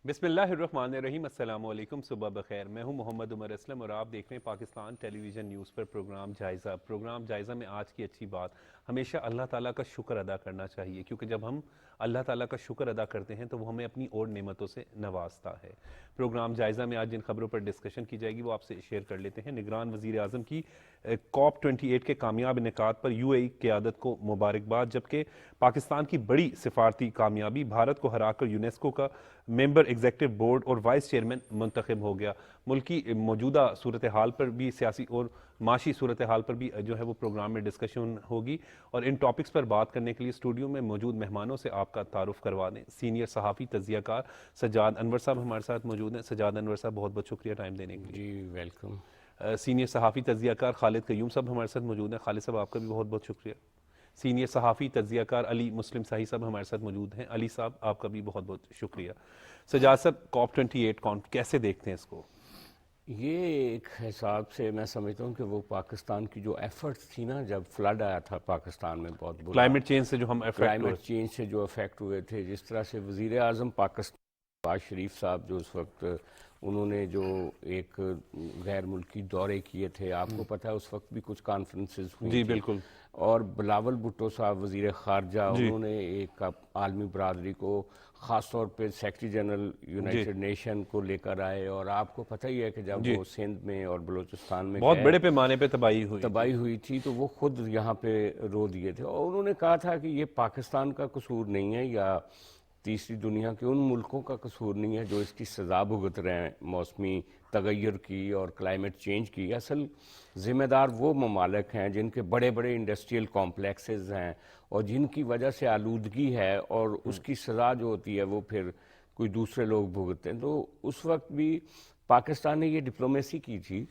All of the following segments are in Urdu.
بسم اللہ الرحمن الرحیم، السلام علیکم، صبح بخیر۔ میں ہوں محمد عمر اسلم اور آپ دیکھ رہے ہیں پاکستان ٹیلی ویژن نیوز پر پروگرام جائزہ میں آج کی اچھی بات، ہمیشہ اللہ تعالیٰ کا شکر ادا کرنا چاہیے، کیونکہ جب ہم اللہ تعالیٰ کا شکر ادا کرتے ہیں تو وہ ہمیں اپنی اور نعمتوں سے نوازتا ہے۔ پروگرام جائزہ میں آج جن خبروں پر ڈسکشن کی جائے گی وہ آپ سے شیئر کر لیتے ہیں۔ نگران وزیر اعظم کی COP 28 کے کامیاب انعقاد پر UAE قیادت کو مبارکباد، جبکہ پاکستان کی بڑی سفارتی کامیابی، بھارت کو ہرا کر یونیسکو کا ممبر ایگزیکٹو بورڈ اور وائس چیئرمین منتخب ہو گیا۔ ملک کی موجودہ صورتحال پر بھی، سیاسی اور معاشی صورتحال پر بھی جو ہے وہ پروگرام میں ڈسکشن ہوگی، اور ان ٹاپکس پر بات کرنے کے لیے اسٹوڈیو میں موجود مہمانوں سے آپ کا تعارف کروا دیں۔ سینئر صحافی تجزیہ کار سجاد انور صاحب ہمارے ساتھ موجود ہیں۔ سجاد انور صاحب، بہت بہت شکریہ ٹائم دینے کے لیے۔ جی ویلکم۔ سینئر صحافی تجزیہ کار خالد قیوم صاحب ہمارے ساتھ موجود ہیں۔ خالد صاحب، آپ کا بھی بہت بہت شکریہ۔ سینئر صحافی تجزیہ کار علی مسلم صاحی صاحب ہمارے ساتھ موجود ہیں۔ علی صاحب، آپ کا بھی بہت بہت شکریہ۔ سجاد صاحب، COP 28 کیسے دیکھتے ہیں اس کو؟ یہ ایک حساب سے میں سمجھتا ہوں کہ وہ پاکستان کی جو ایفرٹس تھی نا، جب فلڈ آیا تھا پاکستان میں بہت برا، کلائمیٹ چینج سے جو ہم کلائمیٹ چینج سے جو افیکٹ ہوئے تھے، جس طرح سے وزیر اعظم پاکستان نواز شریف صاحب جو اس وقت انہوں نے جو ایک غیر ملکی دورے کیے تھے، آپ کو پتہ ہے اس وقت بھی کچھ کانفرنسز ہوئی جی تھی، بالکل، اور بلاول بھٹو صاحب وزیر خارجہ انہوں نے ایک عالمی برادری کو خاص طور پہ سیکرٹری جنرل یونائٹڈ نیشن کو لے کر آئے، اور آپ کو پتہ ہی ہے کہ جب وہ سندھ میں اور بلوچستان میں بہت گئے، بڑے پیمانے پہ تباہی ہوئی تھی، تو وہ خود یہاں پہ رو دیے تھے، اور انہوں نے کہا تھا کہ یہ پاکستان کا قصور نہیں ہے یا تیسری دنیا کے ان ملکوں کا قصور نہیں ہے جو اس کی سزا بھگت رہے ہیں موسمی تغیر کی اور کلائمیٹ چینج کی۔ اصل ذمہ دار وہ ممالک ہیں جن کے بڑے بڑے انڈسٹریل کمپلیکسز ہیں اور جن کی وجہ سے آلودگی ہے، اور اس کی سزا جو ہوتی ہے وہ پھر کوئی دوسرے لوگ بھگتتے ہیں۔ تو اس وقت بھی پاکستان نے یہ ڈپلومیسی کی تھی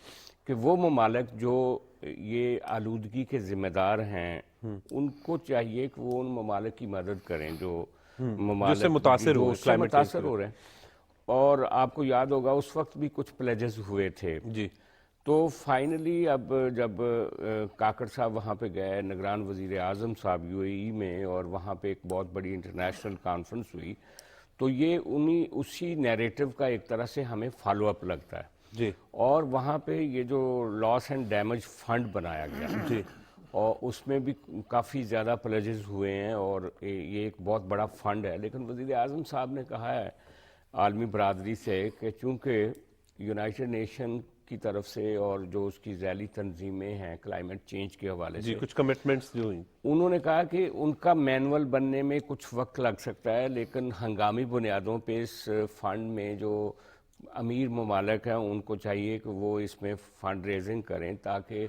کہ وہ ممالک جو یہ آلودگی کے ذمہ دار ہیں ان کو چاہیے کہ وہ ان ممالک کی مدد کریں جو ممالک جو اس سے متاثر ہو رہے ہیں، اور آپ کو یاد ہوگا اس وقت بھی کچھ پلیجز ہوئے تھے۔ جی، تو فائنلی اب جب کاکڑ صاحب وہاں پہ گئے، نگران وزیر اعظم صاحب UAE میں، اور وہاں پہ ایک بہت بڑی انٹرنیشنل کانفرنس ہوئی، تو یہ اسی نیریٹو کا ایک طرح سے ہمیں فالو اپ لگتا ہے، جی، اور وہاں پہ یہ جو لاس اینڈ ڈیمیج فنڈ بنایا گیا، جی، اور اس میں بھی کافی زیادہ پلیجز ہوئے ہیں، اور یہ ایک بہت بڑا فنڈ ہے۔ لیکن وزیر اعظم صاحب نے کہا ہے عالمی برادری سے کہ چونکہ یونائٹڈ نیشن کی طرف سے اور جو اس کی ذیلی تنظیمیں ہیں کلائمیٹ چینج کے حوالے سے، کچھ کمٹمنٹس جو ہوئی، انہوں نے کہا کہ ان کا مینول بننے میں کچھ وقت لگ سکتا ہے، لیکن ہنگامی بنیادوں پہ اس فنڈ میں جو امیر ممالک ہیں ان کو چاہیے کہ وہ اس میں فنڈ ریزنگ کریں، تاکہ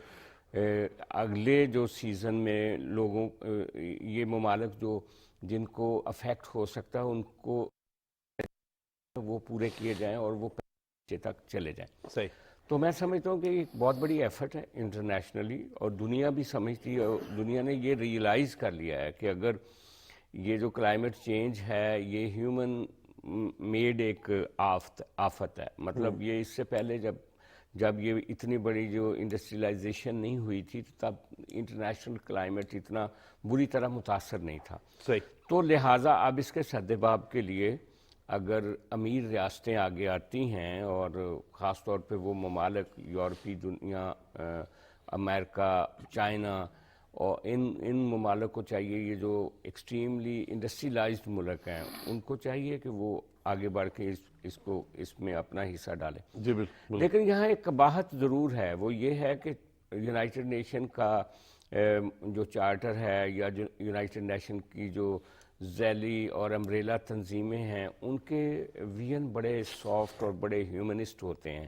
اگلے جو سیزن میں لوگوں یہ ممالک جو جن کو افیکٹ ہو سکتا ہے ان کو وہ پورے کیے جائیں اور وہ پیچھے تک چلے جائیں۔ صحیح۔ تو میں سمجھتا ہوں کہ ایک بہت بڑی ایفرٹ ہے انٹرنیشنلی، اور دنیا بھی سمجھتی ہے، اور دنیا نے یہ ریئلائز کر لیا ہے کہ اگر یہ جو کلائمیٹ چینج ہے یہ ہیومن میڈ ایک آفت ہے، مطلب یہ اس سے پہلے جب یہ اتنی بڑی جو انڈسٹریلائزیشن نہیں ہوئی تھی تب انٹرنیشنل کلائمیٹ اتنا بری طرح متاثر نہیں تھا۔ صحیح۔ تو لہٰذا اب اس کے سدباب کے لیے اگر امیر ریاستیں آگے آتی ہیں، اور خاص طور پہ وہ ممالک یورپی دنیا، امریکہ، چائنا، اور ان ممالک کو چاہیے، یہ جو ایکسٹریملی انڈسٹریلائزڈ ملک ہیں ان کو چاہیے کہ وہ آگے بڑھ کے اس میں اپنا حصہ ڈالیں۔ جی بالکل۔ لیکن یہاں ایک قباحت ضرور ہے، وہ یہ ہے کہ یونائٹڈ نیشن کا جو چارٹر ہے یا یونائٹڈ نیشن کی جو ذیلی اور امبریلا تنظیمیں ہیں ان کے ویژن بڑے سافٹ اور بڑے ہیومنسٹ ہوتے ہیں،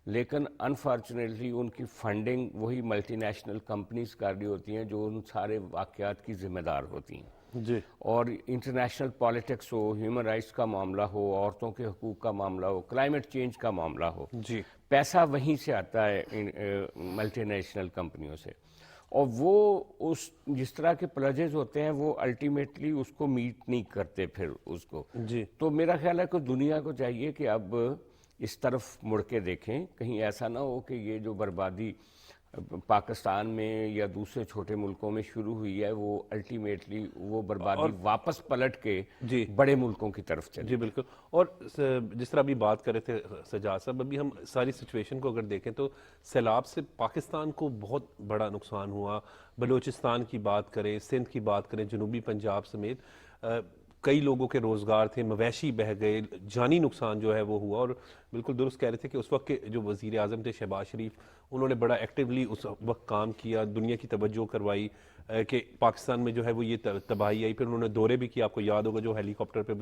لیکن انفارچونیٹلی ان کی فنڈنگ وہی ملٹی نیشنل کمپنیز کر رہی ہوتی ہیں جو ان سارے واقعات کی ذمہ دار ہوتی ہیں۔ جی، اور انٹرنیشنل پالیٹکس ہو، ہیومن رائٹس کا معاملہ ہو، عورتوں کے حقوق کا معاملہ ہو، کلائمیٹ چینج کا معاملہ ہو، جی، پیسہ وہیں سے آتا ہے ملٹی نیشنل کمپنیوں سے، اور وہ جس طرح کے پلجز ہوتے ہیں وہ الٹیمیٹلی اس کو میٹ نہیں کرتے پھر اس کو۔ جی، تو میرا خیال ہے کہ دنیا کو چاہیے کہ اب اس طرف مڑ کے دیکھیں، کہیں ایسا نہ ہو کہ یہ جو بربادی پاکستان میں یا دوسرے چھوٹے ملکوں میں شروع ہوئی ہے وہ الٹیمیٹلی وہ بربادی واپس پلٹ کے جی بڑے ملکوں کی طرف چلی. جی بالکل. اور جس طرح ابھی بات کر رہے تھے سجاد صاحب، ابھی ہم ساری سچویشن کو اگر دیکھیں تو سیلاب سے پاکستان کو بہت بڑا نقصان ہوا. بلوچستان کی بات کریں، سندھ کی بات کریں، جنوبی پنجاب سمیت کئی لوگوں کے روزگار تھے، مویشی بہہ گئے، جانی نقصان جو ہے وہ ہوا. اور بالکل درست کہہ رہے تھے کہ اس وقت کے جو وزیر اعظم تھے شہباز شریف، انہوں نے بڑا ایکٹیولی اس وقت کام کیا، دنیا کی توجہ کروائی کہ پاکستان میں جو ہے وہ یہ تباہی آئی. پھر انہوں نے دورے بھی کیا، آپ کو یاد ہوگا جو ہیلی کاپٹر پہ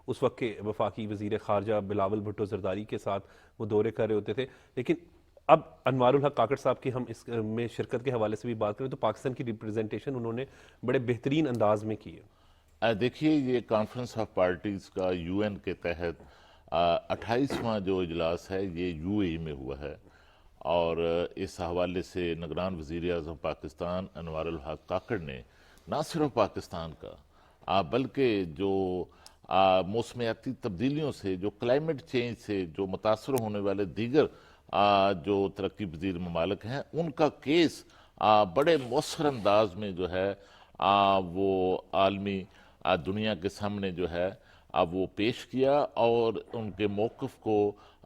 اس وقت کے وفاقی وزیر خارجہ بلاول بھٹو زرداری کے ساتھ وہ دورے کر رہے ہوتے تھے. لیکن اب انوار الحق کاکڑ صاحب کی ہم اس میں شرکت کے حوالے سے بھی بات کریں تو پاکستان کی ریپرزنٹیشن انہوں نے بڑے بہترین انداز میں کی ہے. دیکھیے یہ کانفرنس آف پارٹیز کا یو این کے تحت 28واں جو اجلاس ہے یہ یو اے ای میں ہوا ہے، اور اس حوالے سے نگران وزیر اعظم پاکستان انوار الحق کاکڑ نے نہ صرف پاکستان کا بلکہ جو موسمیاتی تبدیلیوں سے، جو کلائمیٹ چینج سے جو متاثر ہونے والے دیگر جو ترقی پذیر ممالک ہیں ان کا کیس بڑے مؤثر انداز میں جو ہے وہ عالمی دنیا کے سامنے جو ہے وہ پیش کیا، اور ان کے موقف کو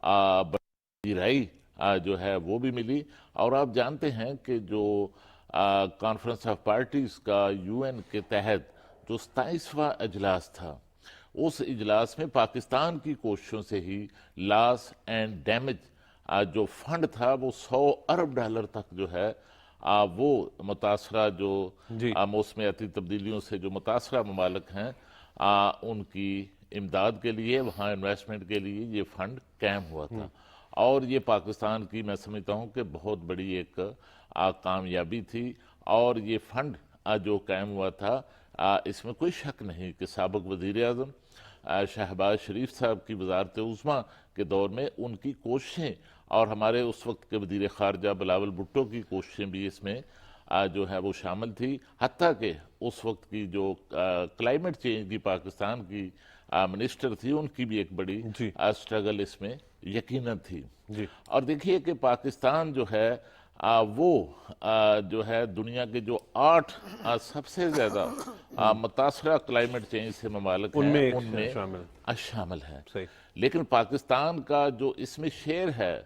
گہرائی جو ہے وہ بھی ملی. اور آپ جانتے ہیں کہ جو کانفرنس آف پارٹیز کا یو این کے تحت جو 27واں اجلاس تھا، اس اجلاس میں پاکستان کی کوششوں سے ہی لاس اینڈ ڈیمیج جو فنڈ تھا وہ $100 ارب تک جو ہے وہ متاثرہ جو موسمیاتی تبدیلیوں سے جو متاثرہ ممالک ہیں ان کی امداد کے لیے، وہاں انویسٹمنٹ کے لیے یہ فنڈ قائم ہوا تھا. اور یہ پاکستان کی میں سمجھتا ہوں کہ بہت بڑی ایک کامیابی تھی. اور یہ فنڈ جو قائم ہوا تھا اس میں کوئی شک نہیں کہ سابق وزیر اعظم شہباز شریف صاحب کی وزارت عظمیٰ کے دور میں ان کی کوششیں اور ہمارے اس وقت کے وزیر خارجہ بلاول بھٹو کی کوششیں بھی اس میں جو ہے وہ شامل تھی. حتیٰ کہ اس وقت کی جو کلائمیٹ چینج کی پاکستان کی منسٹر تھی ان کی بھی ایک بڑی سٹرگل اس میں یقیناً تھی. اور دیکھیے کہ پاکستان جو ہے وہ جو ہے دنیا کے جو 8 سب سے زیادہ متاثرہ کلائمیٹ چینج سے ممالک ہیں ان میں شامل ہے. لیکن پاکستان کا جو اس میں شیئر ہے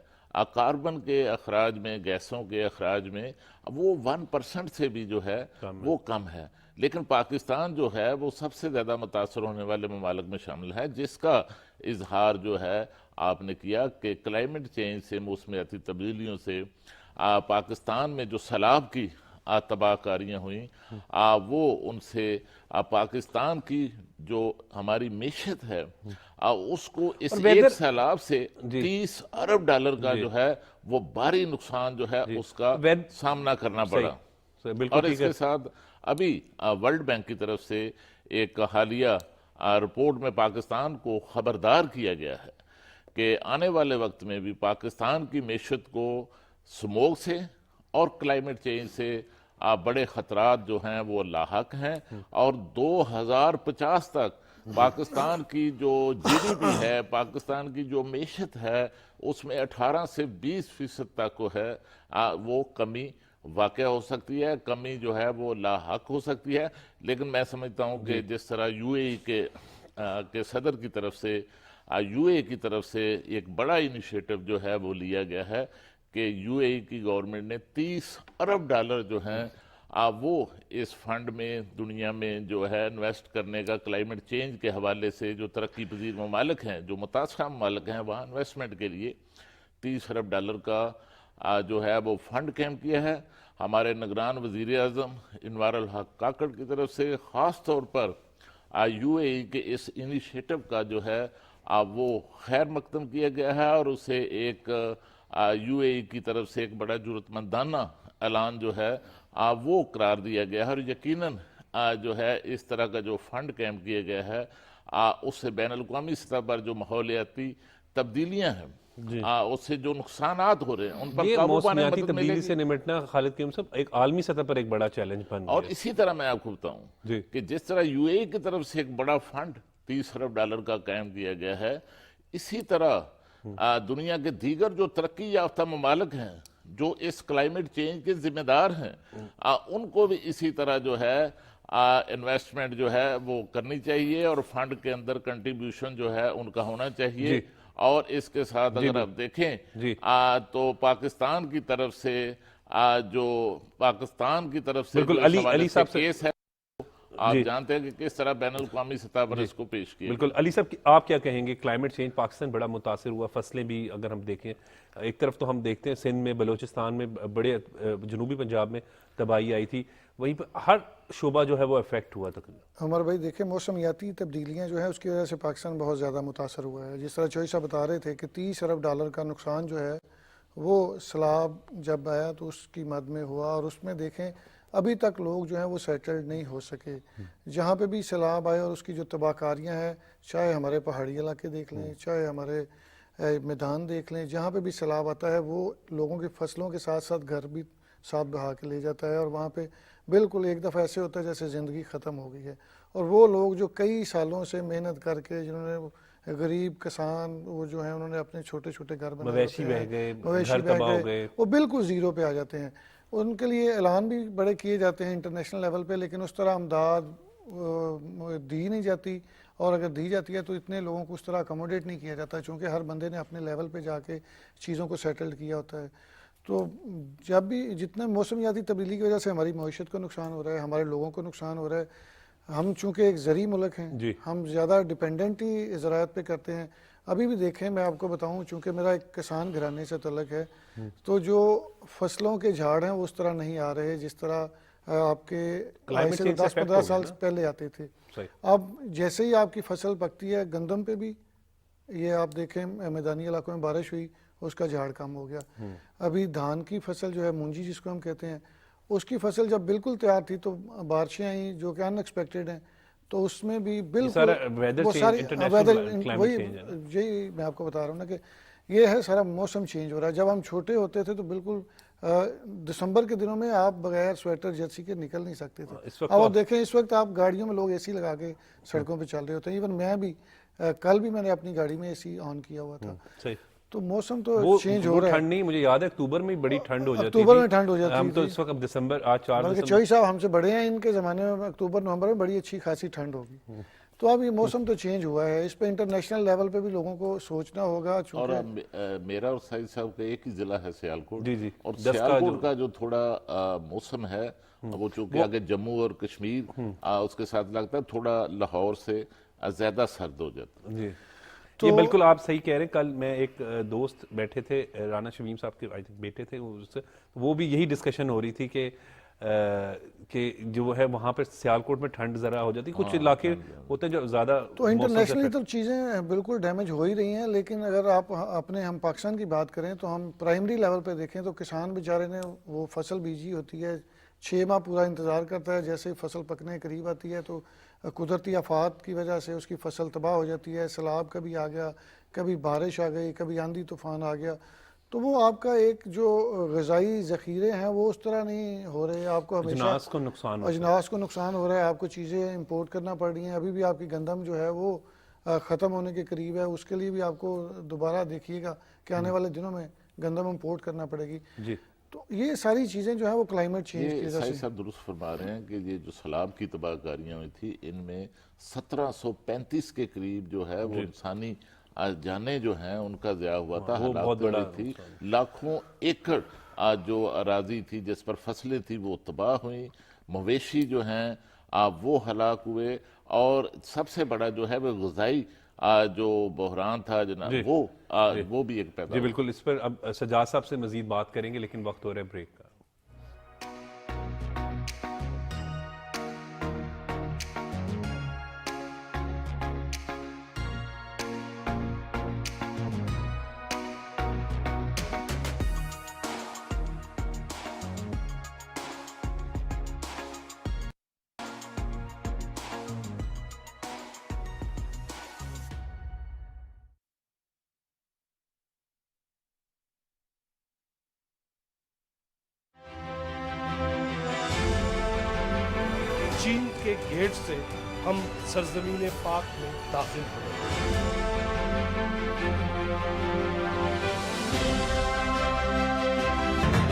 کاربن کے اخراج میں، گیسوں کے اخراج میں، وہ 1% سے بھی جو ہے وہ کم ہے. لیکن پاکستان جو ہے وہ سب سے زیادہ متاثر ہونے والے ممالک میں شامل ہے، جس کا اظہار جو ہے آپ نے کیا کہ کلائمیٹ چینج سے، موسمیاتی تبدیلیوں سے پاکستان میں جو سیلاب کی تباہ کاریاں ہوئیں وہ ان سے پاکستان کی جو ہماری معیشت ہے اس کو اس ایک سیلاب سے $30 ارب کا جو ہے وہ بھاری نقصان جو ہے اس کا سامنا کرنا پڑا. اور اس کے ساتھ ابھی ورلڈ بینک کی طرف سے ایک حالیہ رپورٹ میں پاکستان کو خبردار کیا گیا ہے کہ آنے والے وقت میں بھی پاکستان کی معیشت کو سموگ سے اور کلائمیٹ چینج سے بڑے خطرات جو ہیں وہ لاحق ہیں. اور 2050 تک پاکستان کی جو جی ڈی پی ہے، پاکستان کی جو معیشت ہے، اس میں 18 سے 20% تک کو ہے وہ کمی واقع ہو سکتی ہے، کمی جو ہے وہ لاحق ہو سکتی ہے. لیکن میں سمجھتا ہوں کہ جس طرح یو اے ای کے صدر کی طرف سے یو اے ای کی طرف سے ایک بڑا انیشیٹو جو ہے وہ لیا گیا ہے کہ یو اے ای کی گورنمنٹ نے $30 ارب جو ہیں وہ اس فنڈ میں دنیا میں جو ہے انویسٹ کرنے کا، کلائمیٹ چینج کے حوالے سے جو ترقی پذیر ممالک ہیں، جو متاثرہ ممالک ہیں، وہاں انویسٹمنٹ کے لیے $30 ارب کا جو ہے وہ فنڈ قائم کیا ہے. ہمارے نگران وزیر اعظم انوار الحق کاکڑ کی طرف سے خاص طور پر یو اے ای کے اس انیشیٹو کا جو ہے وہ خیر مقدم کیا گیا ہے، اور اسے ایک یو اے ای کی طرف سے ایک بڑا جرأتمندانہ اعلان جو ہے وہ قرار دیا گیا ہے. اور یقیناً جو ہے اس طرح کا جو فنڈ قائم کیا گیا ہے اس سے بین الاقوامی سطح پر جو ماحولیاتی تبدیلیاں ہیں اس سے جو نقصانات ہو رہے ہیں ان پر قابو پانے میں مدد ملے تبدیلی گی. سے نمٹنا خالد قیوم صاحب ایک عالمی سطح پر ایک بڑا چیلنج بن گیا. اور اسی طرح میں آپ کو بتاؤں کہ جس طرح یو اے ای کی طرف سے ایک بڑا فنڈ $30 ارب کا قائم کیا گیا ہے، اسی طرح دنیا کے دیگر جو ترقی یافتہ ممالک ہیں جو اس کلائمیٹ چینج کے ذمہ دار ہیں ان کو بھی اسی طرح جو ہے انویسٹمنٹ جو ہے وہ کرنی چاہیے، اور فنڈ کے اندر کنٹریبیوشن جو ہے ان کا ہونا چاہیے۔ اور اس کے ساتھ اگر آپ دیکھیں تو پاکستان کی طرف سے بالکل علی صاحب سے کیس ہے، آپ جانتے ہیں کہ کس طرح بین الاقوامی سطح پر اس کو پیش کیا۔ بالکل علی صاحب آپ کیا کہیں گے؟ کلائمیٹ چینج پاکستان بڑا متاثر ہوا، فصلیں بھی اگر ہم دیکھیں ایک طرف تو ہم دیکھتے ہیں سندھ میں، بلوچستان میں، بڑے جنوبی پنجاب میں تباہی آئی تھی، وہیں پہ ہر شعبہ جو ہے وہ افیکٹ ہوا تقریباً۔ عمر بھائی دیکھیں موسمیاتی تبدیلیاں جو ہیں اس کی وجہ سے پاکستان بہت زیادہ متاثر ہوا ہے۔ جس طرح چوئی صاحب بتا رہے تھے کہ $30 ارب کا نقصان جو ہے وہ سیلاب جب آیا تو اس کی مد میں ہوا، اور اس میں دیکھیں ابھی تک لوگ جو ہیں وہ سیٹلڈ نہیں ہو سکے۔ جہاں پہ بھی سیلاب آئے اور اس کی جو تباہ کاریاں ہیں، چاہے ہمارے پہاڑی علاقے دیکھ لیں، چاہے ہمارے میدان دیکھ لیں، جہاں پہ بھی سیلاب آتا ہے وہ لوگوں کی فصلوں کے ساتھ ساتھ گھر بھی ساتھ بہا کے لے جاتا ہے، اور وہاں پہ بالکل ایک دفعہ ایسے ہوتا ہے جیسے زندگی ختم ہو گئی ہے۔ اور وہ لوگ جو کئی سالوں سے محنت کر کے، جنہوں نے غریب کسان وہ جو ہیں انہوں نے اپنے چھوٹے چھوٹے گھر بنائے، مویشی بہ گئے، مویشی گھر بہ تباہ ہو گئے، وہ بالکل زیرو پہ آ جاتے ہیں۔ ان کے لیے اعلان بھی بڑے کیے جاتے ہیں انٹرنیشنل لیول پہ، لیکن اس طرح امداد دی نہیں جاتی، اور اگر دی جاتی ہے تو اتنے لوگوں کو اس طرح اکوموڈیٹ نہیں کیا جاتا، چونکہ ہر بندے نے اپنے لیول پہ جا کے چیزوں کو سیٹلڈ کیا ہوتا ہے۔ تو جب بھی جتنا موسمیاتی تبدیلی کی وجہ سے ہماری معیشت کو نقصان ہو رہا ہے، ہمارے لوگوں کو نقصان ہو رہا ہے، ہم چونکہ ایک زرعی ملک ہیں، ہم زیادہ ڈیپینڈنٹ ہی زراعت پہ کرتے ہیں۔ ابھی بھی دیکھیں، میں آپ کو بتاؤں، چونکہ میرا ایک کسان گھرانے سے تعلق ہے، تو جو فصلوں کے جھاڑ ہیں وہ اس طرح نہیں آ رہے جس طرح آپ کے 10-15 سال پہلے آتے تھے۔ اب جیسے ہی آپ کی فصل پکتی ہے، گندم پہ بھی یہ آپ دیکھیں میدانی علاقوں میں بارش ہوئی، اس کا جھاڑ کم ہو گیا۔ ابھی دھان کی فصل جو ہے مونجی جس کو ہم کہتے ہیں، اس کی فصل جب بالکل تیار تھی تو بارشیں آئیں جو کہ ان ایکسپیکٹڈ ہیں، تو اس میں بھی بالکل وہ ساری وہی یہی میں آپ کو بتا رہا ہوں نا کہ یہ ہے سارا موسم چینج ہو رہا ہے۔ جب ہم چھوٹے ہوتے تھے تو بالکل دسمبر کے دنوں میں آپ بغیر سویٹر جرسی کے نکل نہیں سکتے تھے۔ اب آپ دیکھیں اس وقت آپ گاڑیوں میں لوگ اے سی لگا کے سڑکوں پہ چل رہے ہوتے ہیں، ایون میں بھی کل بھی میں نے اپنی گاڑی میں اے سی آن کیا ہوا تھا۔ تو موسم تو چینج ہو رہا ہے۔ ٹھنڈ نہیں، مجھے یاد ہے اکتوبر میں بڑی ٹھنڈ ہو جاتی تھی، اکتوبر میں ٹھنڈ ہو جاتی ہم تو اس وقت دسمبر، آج 4 بلکہ چوئی صاحب ہم سے بڑے ہیں، ان کے زمانے میں اکتوبر نومبر میں بڑی اچھی خاصی ٹھنڈ ہوگی۔ تو اب یہ موسم تو چینج ہوا ہے، اس پہ انٹرنیشنل لیول پہ بھی لوگوں کو سوچنا ہوگا۔ اور میرا اور سعید صاحب کا ایک ہی ضلع ہے سیالکوٹ، اور سیال سیالکوٹ کا جو تھوڑا موسم ہے وہ چونکہ آگے جموں اور کشمیر اس کے ساتھ لگتا ہے، تھوڑا لاہور سے زیادہ سرد ہو جاتا ہے۔ یہ بالکل آپ صحیح کہہ رہے ہیں۔ کل میں ایک دوست بیٹھے تھے، رانا شمیم صاحب کے بیٹے تھے، وہ بھی یہی ڈسکشن ہو رہی تھی کہ جو ہے وہاں پہ سیالکوٹ میں ٹھنڈ ذرا ہو جاتی، کچھ علاقے ہوتے ہیں جو زیادہ، تو انٹرنیشنلی تو چیزیں بالکل ڈیمیج ہو ہی رہی ہیں، لیکن اگر آپ ہم پاکستان کی بات کریں تو ہم پرائمری لیول پہ دیکھیں تو کسان بیچارے نے وہ فصل بیجی ہوتی ہے، 6 ماہ پورا انتظار کرتا ہے، جیسے ہی فصل پکنے قریب آتی ہے تو قدرتی آفات کی وجہ سے اس کی فصل تباہ ہو جاتی ہے، سیلاب کبھی آ گیا، کبھی بارش آ گئی، کبھی آندھی طوفان آ گیا، تو وہ آپ کا ایک جو غذائی ذخیرے ہیں وہ اس طرح نہیں ہو رہے، آپ کو ہمیشہ اجناس کو نقصان ہو رہا ہے، آپ کو چیزیں امپورٹ کرنا پڑ رہی ہیں۔ ابھی بھی آپ کی گندم جو ہے وہ ختم ہونے کے قریب ہے، اس کے لیے بھی آپ کو دوبارہ دیکھیے گا کہ آنے والے دنوں میں گندم امپورٹ کرنا پڑے گی۔ تو یہ ساری چیزیں جو ہیں وہ کلائمیٹ چینج کی وجہ سے۔ صاحب درست فرما رہے ہیں کہ یہ جو سیلاب کی تباہ کاریاں ہوئی تھی، ان میں 1735 کے قریب جو ہے وہ انسانی جانیں جو ہیں ان کا ضیاع ہوا تھا، ہلاکت ہوئی تھی، لاکھوں ایکڑ جو اراضی تھی جس پر فصلیں تھی وہ تباہ ہوئیں، مویشی جو ہیں وہ ہلاک ہوئے، اور سب سے بڑا جو ہے وہ غذائی جو بحران تھا جناب وہ بھی ایک پیدا ہوا۔ جی بالکل، اس پر اب سجاد صاحب سے مزید بات کریں گے، لیکن وقت ہو رہا ہے بریک کا۔ چین کے گیٹ سے ہم سرزمین پاک میں داخل ہوئے۔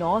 9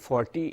40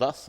$10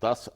$10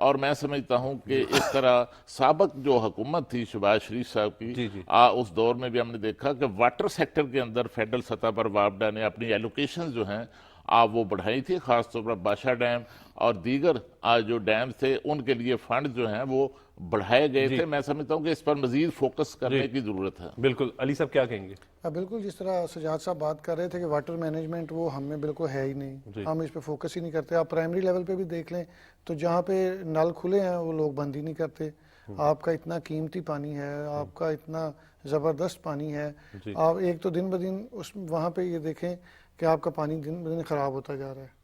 اور میں سمجھتا ہوں کہ اس طرح سابق جو حکومت تھی شہباز شریف صاحب کی، اس دور میں بھی ہم نے دیکھا کہ واٹر سیکٹر کے اندر فیڈرل سطح پر وابڈا نے اپنی ایلوکیشن جو ہیں وہ بڑھائی تھی، خاص طور پر بادشاہ ڈیم اور دیگر جو ڈیم تھے ان کے لیے فنڈ جو ہیں وہ بڑھائے گئے تھے۔ میں سمجھتا ہوں کہ اس پر مزید فوکس کرنے کی ضرورت ہے۔ بالکل، علی صاحب کیا کہیں گے؟ بالکل، جس طرح سجاد صاحب بات کر رہے تھے کہ واٹر مینجمنٹ وہ ہم میں بالکل ہے ہی نہیں، ہم اس پہ فوکس ہی نہیں کرتے۔ آپ پرائمری لیول پہ بھی دیکھ لیں تو جہاں پہ نل کھلے ہیں وہ لوگ بند ہی نہیں کرتے۔ آپ کا اتنا قیمتی پانی ہے، آپ کا اتنا زبردست پانی ہے، آپ ایک تو دن بدن وہاں پہ یہ دیکھیں کہ آپ کا پانی دن بدن خراب ہوتا جا رہا ہے،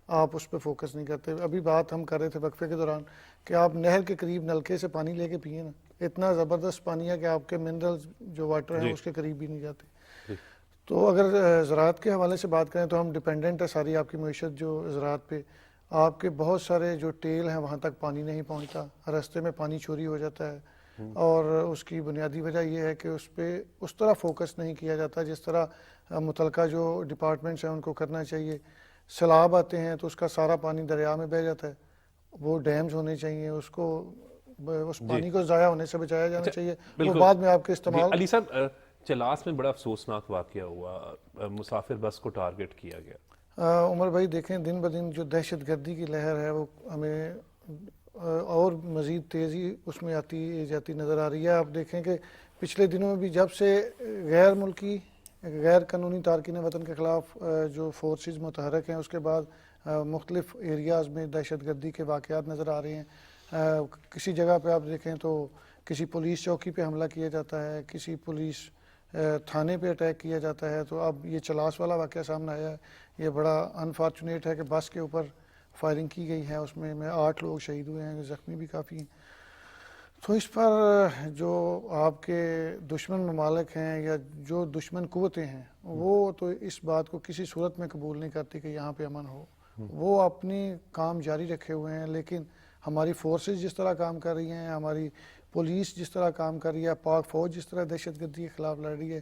آپ اس پہ فوکس نہیں کرتے۔ ابھی بات ہم کر رہے تھے وقفے کے دوران کہ آپ نہر کے قریب نلکے سے پانی لے کے پئیں نا، اتنا زبردست پانی ہے کہ آپ کے منرلز جو واٹر ہیں اس کے قریب بھی نہیں جاتے۔ تو اگر زراعت کے حوالے سے بات کریں تو ہم ڈیپینڈنٹ ہے ساری آپ کی معیشت جو زراعت پہ، آپ کے بہت سارے جو ٹیل ہیں وہاں تک پانی نہیں پہنچتا، راستے میں پانی چوری ہو جاتا ہے، اور اس کی بنیادی وجہ یہ ہے کہ اس پہ اس طرح فوکس نہیں کیا جاتا جس طرح متعلقہ جو ڈپارٹمنٹس ہیں ان کو کرنا چاہیے۔ سیلاب آتے ہیں تو اس کا سارا پانی دریا میں بہہ جاتا ہے، وہ ڈیمز ہونے چاہیے، اس پانی کو ضائع ہونے سے بچایا جانا چاہیے، وہ بعد میں آپ کے استعمال۔ علی صاحب، چلاس میں بڑا افسوسناک واقعہ ہوا، مسافر بس کو ٹارگٹ کیا گیا۔ عمر بھائی دیکھیں دن بدن جو دہشت گردی کی لہر ہے وہ ہمیں اور مزید تیزی اس میں آتی جاتی نظر آ رہی ہے۔ آپ دیکھیں کہ پچھلے دنوں میں بھی جب سے غیر ملکی غیر قانونی تارکین وطن کے خلاف جو فورسز متحرک ہیں، اس کے بعد مختلف ایریاز میں دہشت گردی کے واقعات نظر آ رہے ہیں۔ کسی جگہ پہ آپ دیکھیں تو کسی پولیس چوکی پہ حملہ کیا جاتا ہے، کسی پولیس تھانے پہ اٹیک کیا جاتا ہے۔ تو اب یہ چلاس والا واقعہ سامنے آیا ہے، یہ بڑا انفارچونیٹ ہے کہ بس کے اوپر فائرنگ کی گئی ہے، اس میں 8 لوگ شہید ہوئے ہیں، زخمی بھی کافی ہیں۔ تو اس پر جو آپ کے دشمن ممالک ہیں یا جو دشمن قوتیں ہیں وہ تو اس بات کو کسی صورت میں قبول نہیں کرتی کہ یہاں پہ امن ہو، وہ اپنی کام جاری رکھے ہوئے ہیں۔ لیکن ہماری فورسز جس طرح کام کر رہی ہیں، ہماری پولیس جس طرح کام کر رہی ہے، پاک فوج جس طرح دہشت گردی کے خلاف لڑ رہی ہے،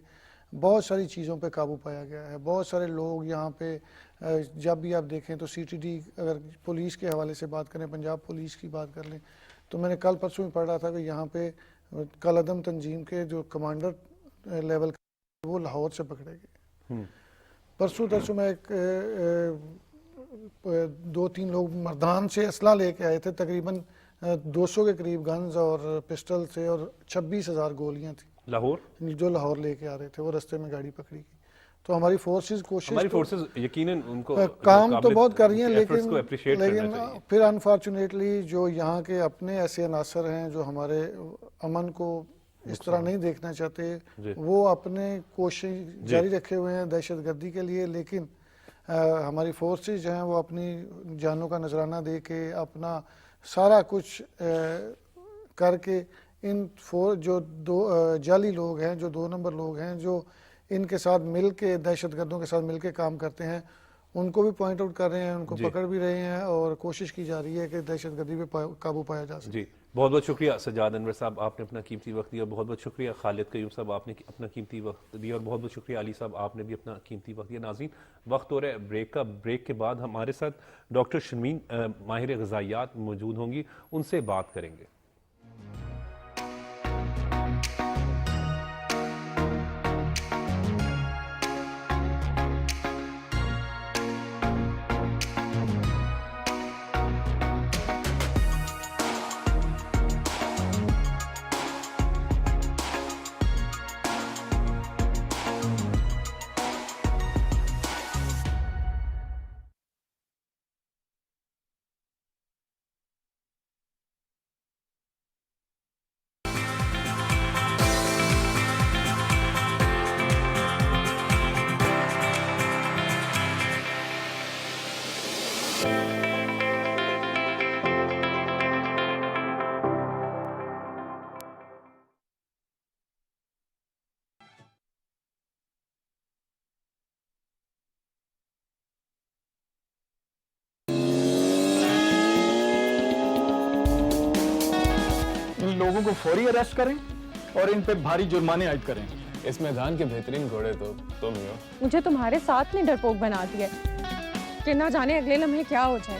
بہت ساری چیزوں پہ قابو پایا گیا ہے۔ بہت سارے لوگ یہاں پہ جب بھی آپ دیکھیں تو سی ٹی ڈی، اگر پولیس کے حوالے سے بات کریں، پنجاب پولیس کی بات کر لیں تو میں نے کل پرسوں میں پڑھ رہا تھا کہ یہاں پہ کل عدم تنظیم کے جو کمانڈر لیول کے وہ لاہور سے پکڑے گئے۔ پرسوں ترسوں میں ایک 2-3 لوگ مردان سے اسلحہ لے کے آئے تھے، تقریباً 200 کے قریب گنز اور پسٹل تھے اور 26,000 گولیاں تھیں لاہور جو لاہور لے کے آ رہے تھے، وہ رستے میں گاڑی پکڑی گئی۔ تو ہماری فورسز یقیناً ان کو کام تو بہت کر رہی ہیں، لیکن پھر انفارچونیٹلی جو یہاں کے اپنے ایسے عناصر ہیں جو ہمارے امن کو اس طرح نہیں دیکھنا چاہتے، وہ اپنے کوشش جاری رکھے ہوئے ہیں دہشت گردی کے لیے۔ لیکن ہماری فورسز جو ہیں وہ اپنی جانوں کا نذرانہ دے کے اپنا سارا کچھ کر کے ان جو جعلی لوگ ہیں، جو 2 نمبر لوگ ہیں، جو ان کے ساتھ مل کے دہشت گردوں کے ساتھ مل کے کام کرتے ہیں، ان کو بھی پوائنٹ آؤٹ کر رہے ہیں، ان کو پکڑ بھی رہے ہیں اور کوشش کی جا رہی ہے کہ دہشت گردی پہ قابو پایا جا سکے۔ جی، بہت بہت شکریہ سجاد انور صاحب، آپ نے اپنا قیمتی وقت دیا۔ بہت بہت شکریہ خالد قیوم صاحب، آپ نے اپنا قیمتی وقت دیا، اور بہت بہت شکریہ علی صاحب، آپ نے بھی اپنا قیمتی وقت دیا۔ ناظرین، وقت ہو رہا ہے بریک کا۔ بریک کے بعد ہمارے ساتھ ڈاکٹر شرمین ماہر غذائیات موجود ہوں گی، ان سے بات کریں گے۔ لوگوں کو فوری اریسٹ کریں اور ان پہ بھاری جرمانے عائد کریں۔ اس میدان کے بہترین گھوڑے تو تم ہی ہو۔ مجھے تمہارے ساتھ نے ڈرپوک بنا دیا کہ نہ جانے اگلے لمحے کیا ہو جائے۔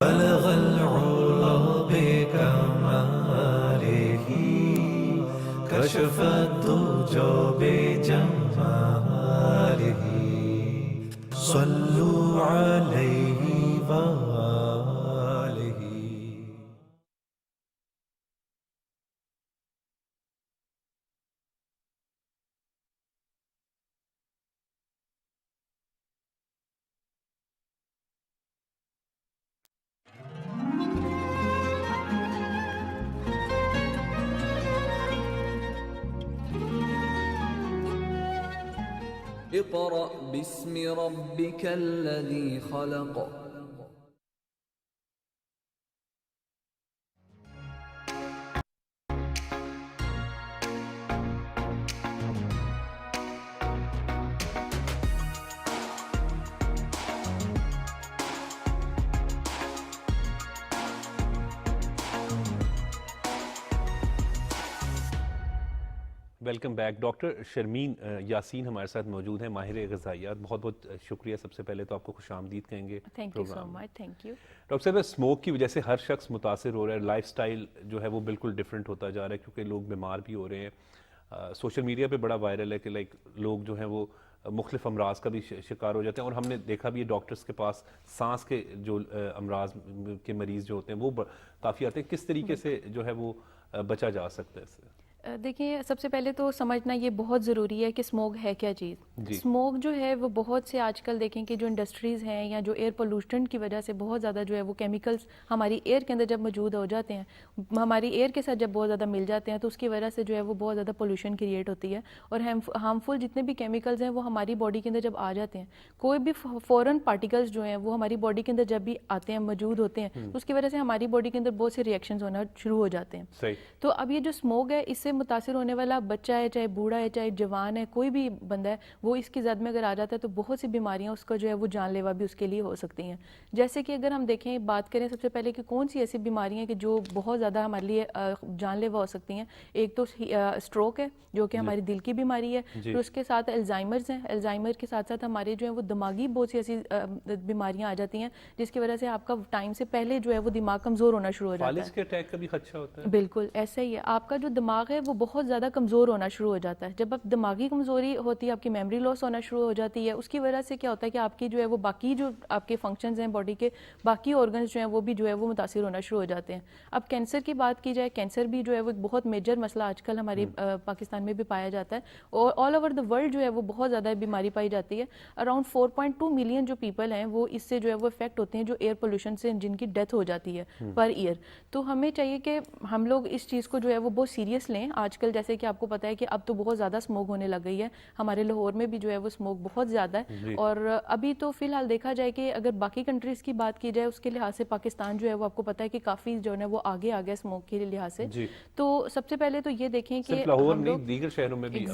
بلغ العلا بكماله كشف الدجى بجماله صلوا عليه وآله. اقرأ باسم ربك الذي خلق. Welcome back. Doctor Sharmeen Yasin ہمارے ساتھ موجود ہیں, ماہر غذائیات. بہت بہت شکریہ. سب سے پہلے تو آپ کو خوش آمدید کہیں گے پروگرام میں. Thank you. ڈاکٹر صاحب, اسموک کی وجہ سے ہر شخص متاثر ہو رہا ہے, لائف سٹائل جو ہے وہ بالکل ڈفرینٹ ہوتا جا رہا ہے کیونکہ لوگ بیمار بھی ہو رہے ہیں. سوشل میڈیا پہ بڑا وائرل ہے کہ لائک لوگ جو ہیں وہ مختلف امراض کا بھی شکار ہو جاتے ہیں, اور ہم نے دیکھا بھی ہے ڈاکٹرز کے پاس سانس کے جو امراض کے مریض جو ہوتے ہیں وہ کافی آتے ہیں. کس طریقے سے جو ہے وہ بچا جا سکتا ہے اس سے؟ دیکھیں, سب سے پہلے تو سمجھنا یہ بہت ضروری ہے کہ اسموک ہے کیا چیز. اسموک جو ہے وہ بہت سے آج کل دیکھیں کہ جو انڈسٹریز ہیں یا جو ایئر پولوشن کی وجہ سے بہت زیادہ جو ہے وہ کیمیکلز ہماری ایئر کے اندر جب موجود ہو جاتے ہیں, ہماری ایئر کے ساتھ جب بہت زیادہ مل جاتے ہیں تو اس کی وجہ سے جو ہے وہ بہت زیادہ پولوشن کریٹ ہوتی ہے, اور ہارمفل جتنے بھی کیمیکلز ہیں وہ ہماری باڈی کے اندر جب آ جاتے ہیں, کوئی بھی فورن پارٹیکلز جو ہیں وہ ہماری باڈی کے اندر جب بھی آتے ہیں موجود ہوتے ہیں تو اس کی وجہ سے ہماری باڈی کے اندر بہت سے ریئیکشنز ہونا شروع ہو جاتے ہیں. تو اب یہ جو اسموک ہے اس سے متاثر ہونے والا بچہ ہے, چاہے بوڑھا ہے, چاہے جوان ہے, کوئی بھی بندہ ہے, وہ اس کی زد میں اگر آ جاتا ہے تو بہت سی بیماریاں اس کا جو ہے وہ جان لیوا بھی اس کے لیے ہو سکتی ہیں. جیسے کہ اگر ہم دیکھیں بات کریں سب سے پہلے کہ کون سی ایسی بیماریاں کہ جو بہت زیادہ ہمارے لیے جان لیوا ہو سکتی ہیں. ایک تو اسٹروک ہے جو کہ ہماری دل کی بیماری ہے, پھر اس کے ساتھ الزائمرز ہیں, الزائمر کے ساتھ ساتھ ہمارے جو ہیں وہ دماغی بہت سی ایسی بیماریاں آ جاتی ہیں جس کی وجہ سے آپ کا ٹائم سے پہلے جو ہے وہ دماغ کمزور ہونا شروع ہو جاتا ہے. فالج کے اٹیک کا بھی خدشہ ہوتا ہے. بالکل ایسا ہی ہے, آپ کا جو دماغ ہے وہ بہت زیادہ کمزور ہونا شروع ہو جاتا ہے. جب آپ دماغی کمزوری ہوتی ہے, آپ کی میموری لاس ہونا شروع ہو جاتی ہے, اس کی وجہ سے کیا ہوتا ہے کہ آپ کی جو ہے وہ باقی جو آپ کے فنکشنز ہیں باڈی کے باقی آرگنز جو ہیں وہ بھی جو ہے وہ متاثر ہونا شروع ہو جاتے ہیں. اب کینسر کی بات کی جائے, کینسر بھی جو ہے وہ ایک بہت میجر مسئلہ آج کل ہمارے پاکستان میں بھی پایا جاتا ہے, اور آل اوور دا ورلڈ جو ہے وہ بہت زیادہ بیماری پائی جاتی ہے. اراؤنڈ 4.2 ملین جو پیپل ہیں وہ اس سے جو ہے وہ افیکٹ ہوتے ہیں جو ایئر پولوشن سے جن کی ڈیتھ ہو جاتی ہے پر ایئر. تو ہمیں چاہیے کہ ہم لوگ اس چیز کو جو ہے وہ بہت سیریس لیں. آج کل جیسے کہ آپ کو پتہ ہے کہ اب تو بہت زیادہ اسموک ہونے لگ گئی ہے, ہمارے لاہور میں بھی جو ہے وہ اسموک بہت زیادہ ہے, اور ابھی تو فی الحال دیکھا جائے کہ اگر باقی کنٹریز کی بات کی جائے اس کے لحاظ سے پاکستان جو ہے وہ آپ کو پتہ ہے کہ کافی جو ہے وہ آگے آ گیا اسموک کے لحاظ سے. تو سب سے پہلے تو یہ دیکھیں کہ لاہور نہیں دیگر شہروں میں بھی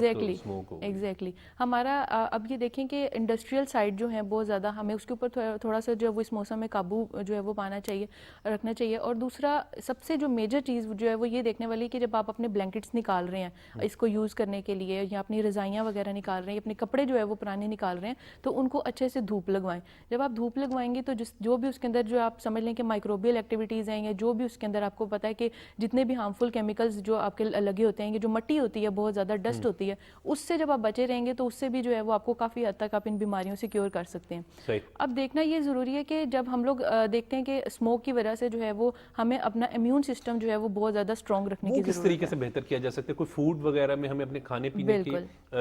ایگزیکٹلی ہمارا اب یہ دیکھیں کہ انڈسٹریل سائڈ جو ہیں بہت زیادہ ہمیں اس کے اوپر تھوڑا سا جو ہے وہ اس موسم میں قابو جو ہے وہ پانا چاہیے, رکھنا چاہیے. اور دوسرا سب سے جو میجر چیز جو ہے وہ یہ دیکھنے والی کہ جب آپ اپنے بلینکٹ پلیٹس نکال رہے ہیں اس کو یوز کرنے کے لیے, یا اپنی رضائیاں وغیرہ نکال رہے ہیں, اپنے کپڑے جو ہے وہ پرانے نکال رہے ہیں, تو ان کو اچھے سے دھوپ لگوائیں. جب آپ دھوپ لگوائیں گے تو جو بھی اس کے اندر جو آپ سمجھ لیں کہ مائکروبیل ایکٹیویٹیز ہیں, یا جو بھی اس کے اندر آپ کو پتا ہے کہ جتنے بھی ہارمفل کیمیکلز جو آپ کے لگے ہوتے ہیں, یہ جو مٹی ہوتی ہے بہت زیادہ ڈسٹ ہوتی ہے, اس سے جب آپ بچے رہیں گے تو اس سے بھی جو ہے وہ آپ کو کافی حد تک آپ ان بیماریوں سے کیور کر سکتے ہیں. اب دیکھنا یہ ضروری ہے کہ جب ہم لوگ دیکھتے ہیں کہ اسموک کی وجہ سے جو ہے وہ ہمیں اپنا امیون سسٹم جو ہے وہ بہت زیادہ اسٹرانگ رکھنے کی ضرورت ہے. کس طریقے سے بہتر کیا جا سکتا ہے؟ کوئی فوڈ وغیرہ میں ہمیں اپنے کھانے پینے کی